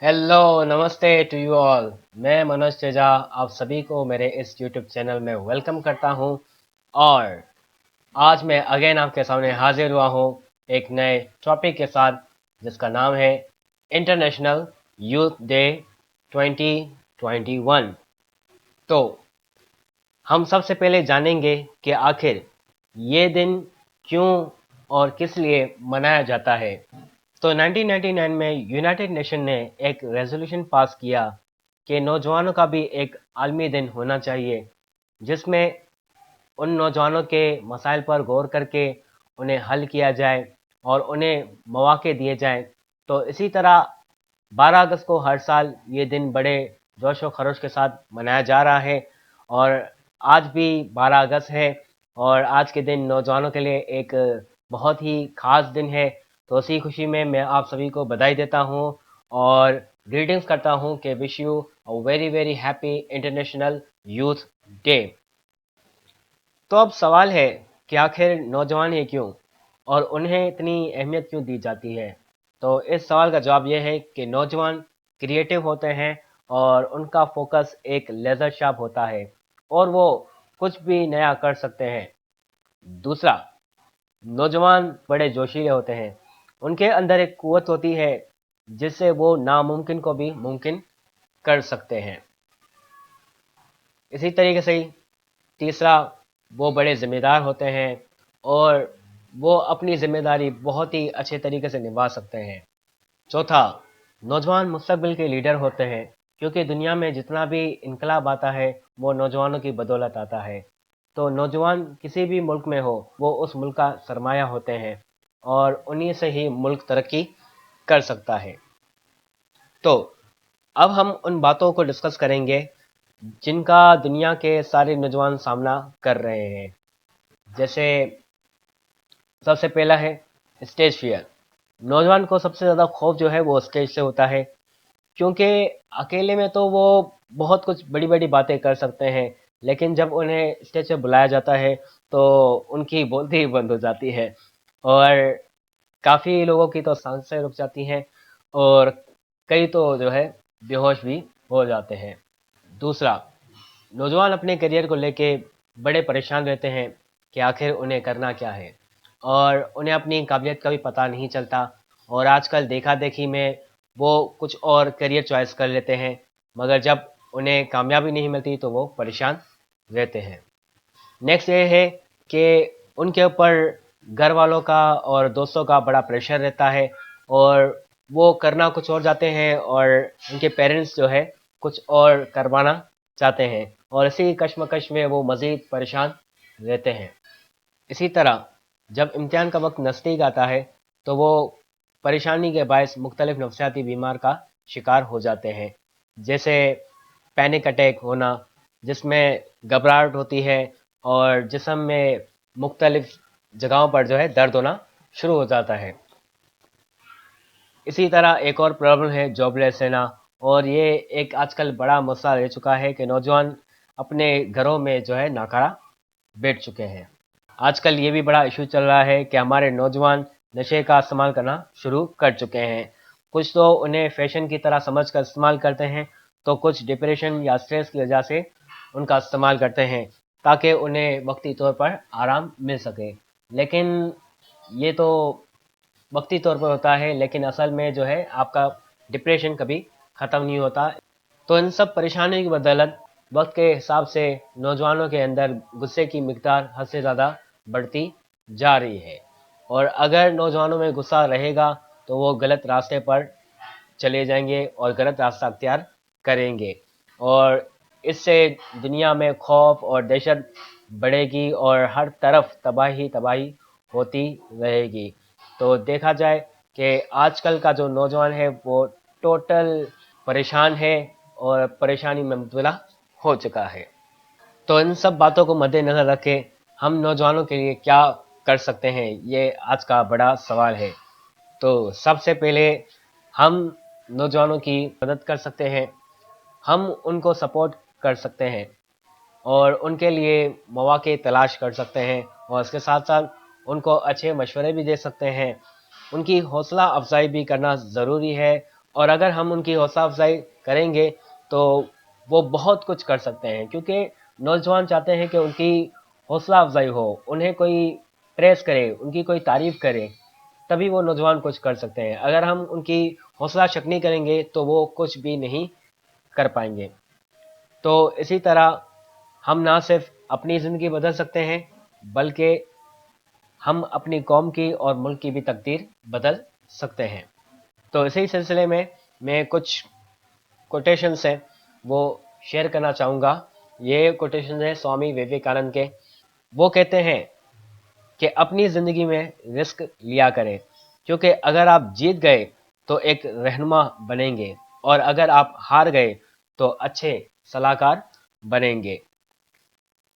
Hello नमस्ते to you all. मैं मनोज तेजा आप सभी को मेरे इस यूट्यूब चैनल में वेलकम करता हूं। और आज मैं अगेन आपके सामने हाजिर हुआ हूं एक नए टॉपिक के साथ जिसका नाम है इंटरनेशनल यूथ डे 2021। तो हम सबसे पहले जानेंगे कि आखिर ये दिन क्यों और किस लिए मनाया जाता है। तो 1999 में यूनाइटेड नेशन ने एक रेजोल्यूशन पास किया कि नौजवानों का भी एक आलमी दिन होना चाहिए, जिसमें उन नौजवानों के मसाइल पर गौर करके उन्हें हल किया जाए और उन्हें मौके दिए जाएं। तो इसी तरह 12 अगस्त को हर साल ये दिन बड़े जोश व खरोश के साथ मनाया जा रहा है। और आज भी 12 अगस्त है और आज के दिन नौजवानों के लिए एक बहुत ही खास दिन है। तो इसी खुशी में मैं आप सभी को बधाई देता हूँ और ग्रीटिंग्स करता हूँ कि wish you a very very happy international youth day. तो अब सवाल है कि आखिर नौजवान है क्यों और उन्हें इतनी अहमियत क्यों दी जाती है। तो इस सवाल का जवाब यह है कि नौजवान क्रिएटिव होते हैं और उनका फोकस एक लेजर शार्प होता है और वो कुछ भी नया कर सकते हैं। दूसरा, नौजवान बड़े जोशीले होते हैं। उनके अंदर एक कुव्वत होती है जिससे वो नामुमकिन को भी मुमकिन कर सकते हैं। इसी तरीके से ही तीसरा, वो बड़े ज़िम्मेदार होते हैं और वो अपनी ज़िम्मेदारी बहुत ही अच्छे तरीके से निभा सकते हैं। चौथा, नौजवान मुस्तकबिल के लीडर होते हैं क्योंकि दुनिया में जितना भी इनकलाब आता है वो नौजवानों की बदौलत आता है। तो नौजवान किसी भी मुल्क में हो वो उस मुल्क का सरमाया होते हैं और उन्हीं से ही मुल्क तरक्की कर सकता है। तो अब हम उन बातों को डिस्कस करेंगे जिनका दुनिया के सारे नौजवान सामना कर रहे हैं। जैसे सबसे पहला है स्टेज फियर। नौजवान को सबसे ज़्यादा खौफ जो है वो स्टेज से होता है, क्योंकि अकेले में तो वो बहुत कुछ बड़ी बड़ी बातें कर सकते हैं, लेकिन जब उन्हें स्टेज पे बुलाया जाता है तो उनकी बोलती ही बंद हो जाती है और काफ़ी लोगों की तो सांसें रुक जाती हैं और कई तो जो है बेहोश भी हो जाते हैं। दूसरा, नौजवान अपने करियर को लेके बड़े परेशान रहते हैं कि आखिर उन्हें करना क्या है और उन्हें अपनी काबिलियत का भी पता नहीं चलता। और आजकल देखा देखी में वो कुछ और करियर चॉइस कर लेते हैं, मगर जब उन्हें कामयाबी नहीं मिलती तो वो परेशान रहते हैं। नेक्स्ट ये है कि उनके ऊपर घर वालों का और दोस्तों का बड़ा प्रेशर रहता है और वो करना कुछ और जाते हैं और उनके पेरेंट्स जो है कुछ और करवाना चाहते हैं और इसी कश्मकश में वो मज़ीद परेशान रहते हैं। इसी तरह जब इम्तिहान का वक्त नज़दीक आता है तो वो परेशानी के बायस मुख्तलिफ नफसियाती बीमार का शिकार हो जाते हैं, जैसे पैनिक अटैक होना, जिसमें घबराहट होती है और जिस्म में मुख्तलिफ जगहों पर जो है दर्द होना शुरू हो जाता है। इसी तरह एक और प्रॉब्लम है जॉबलेस रहना, और ये एक आजकल बड़ा मसला रह चुका है कि नौजवान अपने घरों में जो है नाकारा बैठ चुके हैं। आजकल ये भी बड़ा इशू चल रहा है कि हमारे नौजवान नशे का इस्तेमाल करना शुरू कर चुके हैं। कुछ तो उन्हें फैशन की तरह समझ कर इस्तेमाल करते हैं, तो कुछ डिप्रेशन या स्ट्रेस की वजह से उनका इस्तेमाल करते हैं ताकि उन्हें वक्ती तौर पर आराम मिल सके। लेकिन ये तो वक्ती तौर पर होता है, लेकिन असल में जो है आपका डिप्रेशन कभी ख़त्म नहीं होता। तो इन सब परेशानियों की बदौलत वक्त के हिसाब से नौजवानों के अंदर गुस्से की मिकदार हद से ज़्यादा बढ़ती जा रही है, और अगर नौजवानों में गुस्सा रहेगा तो वो गलत रास्ते पर चले जाएंगे और गलत रास्ता अख्तियार करेंगे, और इससे दुनिया में खौफ और दहशत बढ़ेगी और हर तरफ तबाही तबाही होती रहेगी। तो देखा जाए कि आजकल का जो नौजवान है वो टोटल परेशान है और परेशानी में मुब्तला हो चुका है। तो इन सब बातों को मद्देनज़र रखे हम नौजवानों के लिए क्या कर सकते हैं, ये आज का बड़ा सवाल है। तो सबसे पहले हम नौजवानों की मदद कर सकते हैं, हम उनको सपोर्ट कर सकते हैं और उनके लिए मौके तलाश कर सकते हैं, और इसके साथ साथ उनको अच्छे मशवरे भी दे सकते हैं। उनकी हौसला अफजाई भी करना ज़रूरी है اور اگر ہم ان کی حوصلہ افزائی کریں گے تو وہ بہت کچھ کر سکتے ہیں، کیونکہ نوجوان چاہتے ہیں کہ ان کی حوصلہ افزائی ہو، انہیں کوئی پریس کرے، ان کی کوئی تعریف کرے، تبھی وہ نوجوان کچھ کر سکتے ہیں۔ اگر ہم ان کی حوصلہ شکنی کریں گے تو وہ کچھ بھی نہیں کر پائیں گے۔ تو اسی طرح ہم نہ صرف اپنی زندگی بدل سکتے ہیں، بلکہ ہم اپنی قوم کی اور ملک کی بھی تقدیر بدل سکتے ہیں۔ تو اسی سلسلے میں کچھ کوٹیشنس ہیں وہ شیئر کرنا چاہوں گا۔ یہ کوٹیشن ہیں سوامی وویکانند کے۔ وہ کہتے ہیں کہ اپنی زندگی میں رسک لیا کریں، کیونکہ اگر آپ جیت گئے تو ایک رہنما بنیں گے، اور اگر آپ ہار گئے تو اچھے صلاح کار بنیں گے۔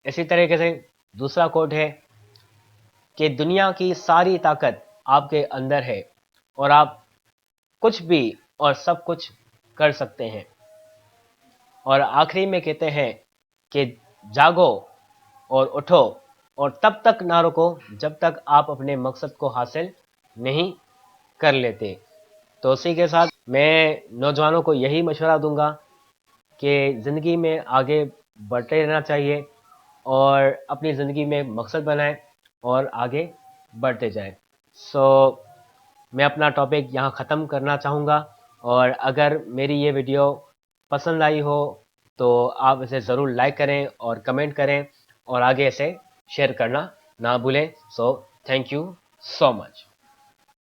اسی طریقے سے دوسرا کوٹ ہے کہ دنیا کی ساری طاقت آپ کے اندر ہے، اور آپ کچھ بھی اور سب کچھ کر سکتے ہیں۔ اور آخری میں کہتے ہیں کہ جاگو اور اٹھو، اور تب تک نہ رکو جب تک آپ اپنے مقصد کو حاصل نہیں کر لیتے۔ تو اسی کے ساتھ میں نوجوانوں کو یہی مشورہ دوں گا کہ زندگی میں آگے بڑھتے رہنا چاہیے، اور اپنی زندگی میں مقصد بنائیں اور آگے بڑھتے جائیں۔ سو میں اپنا ٹاپک یہاں ختم کرنا چاہوں گا، اور اگر میری یہ ویڈیو پسند آئی ہو تو آپ اسے ضرور لائک کریں اور کمنٹ کریں، اور آگے اسے شیئر کرنا نہ بھولیں۔ So thank you so much.